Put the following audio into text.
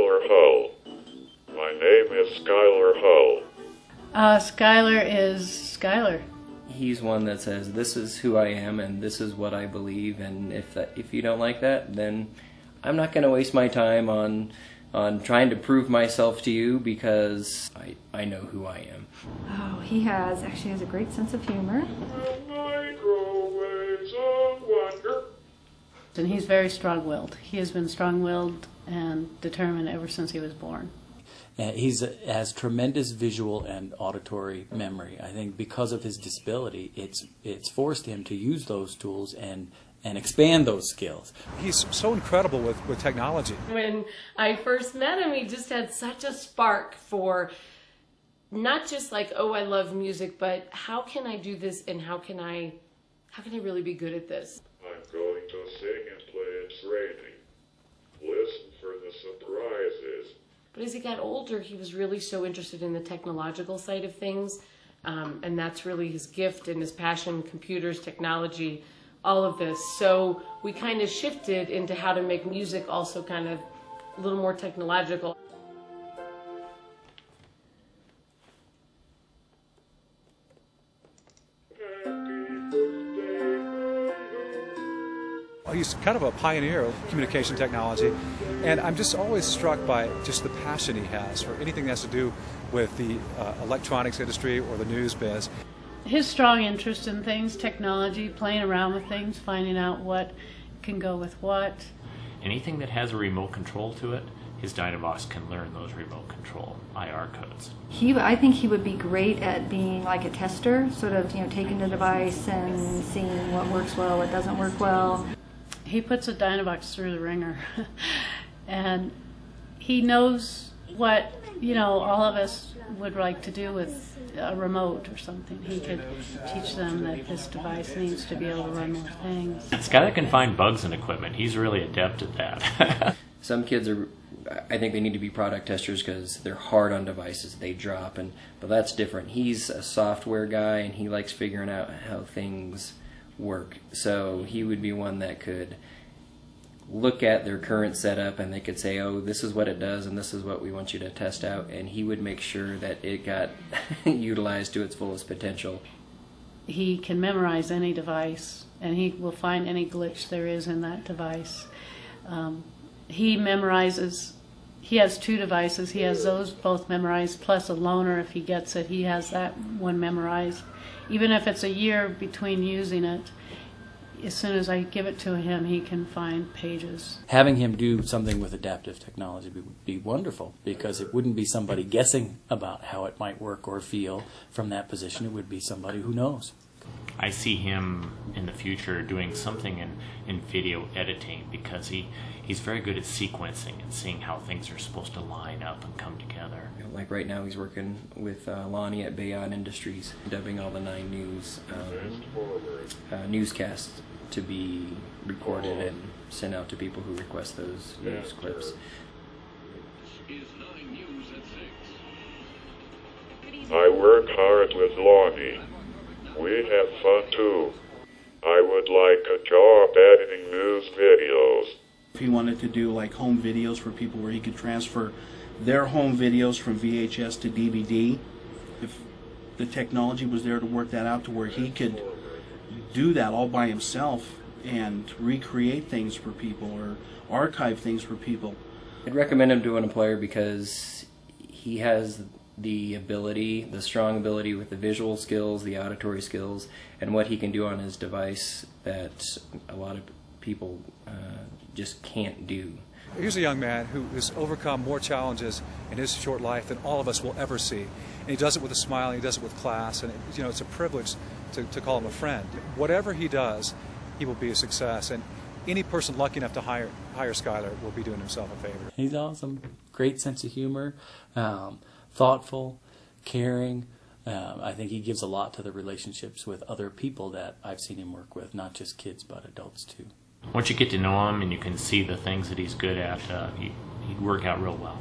Skyler Hull. My name is Skyler Hull. Skyler is Skyler. He's one that says, this is who I am and this is what I believe, and if you don't like that, then I'm not going to waste my time on trying to prove myself to you, because I know who I am. Oh, he actually has a great sense of humor. And he's very strong-willed. He has been strong-willed and determined ever since he was born. He has tremendous visual and auditory memory. I think because of his disability, it's forced him to use those tools and expand those skills. He's so incredible with technology. When I first met him, he just had such a spark for not just like, oh, I love music, but how can I do this, and how can I really be good at this? I'm going to sing and play it straight. Listen for the surprises. But as he got older, he was really so interested in the technological side of things, and that's really his gift and his passion: computers, technology, all of this. So we kind of shifted into how to make music also kind of a little more technological. He's kind of a pioneer of communication technology, and I'm just always struck by just the passion he has for anything that has to do with the electronics industry or the news biz. His strong interest in things, technology, playing around with things, finding out what can go with what. Anything that has a remote control to it, his Dynavox can learn those remote control IR codes. I think he would be great at being like a tester, sort of, taking the device and seeing what works well, what doesn't work well. He puts a Dynavox through the ringer, and he knows what, all of us would like to do with a remote or something. He could teach them that this device needs to be able to run those things. Skyler can find bugs in equipment. He's really adept at that. Some kids I think they need to be product testers because they're hard on devices. They drop, but that's different. He's a software guy, and he likes figuring out how things work. So he would be one that could look at their current setup and they could say, oh, this is what it does and this is what we want you to test out, and he would make sure that it got utilized to its fullest potential. He can memorize any device, and he will find any glitch there is in that device. He memorizes. He has two devices. He has those both memorized, plus a loaner. If he gets it, he has that one memorized. Even if it's a year between using it, as soon as I give it to him, he can find pages. Having him do something with adaptive technology would be wonderful, because it wouldn't be somebody guessing about how it might work or feel from that position. It would be somebody who knows. I see him in the future doing something in video editing, because he's very good at sequencing and seeing how things are supposed to line up and come together. Like right now he's working with Lonnie at Bayon Industries, dubbing all the 9 News newscasts to be recorded and sent out to people who request those news clips. I work hard with Lonnie. We have fun too. I would like a job editing news videos. If he wanted to do like home videos for people where he could transfer their home videos from VHS to DVD, if the technology was there to work that out to where he could do that all by himself and recreate things for people or archive things for people. I'd recommend him to an employer because he has the ability, the strong ability with the visual skills, the auditory skills, and what he can do on his device that a lot of people just can't do. Here's a young man who has overcome more challenges in his short life than all of us will ever see. And he does it with a smile, and he does it with class, and it's a privilege to call him a friend. Whatever he does, he will be a success, and any person lucky enough to hire Skyler will be doing himself a favor. He's awesome. Great sense of humor, thoughtful, caring. I think he gives a lot to the relationships with other people that I've seen him work with, not just kids but adults too. Once you get to know him and you can see the things that he's good at, he'd work out real well.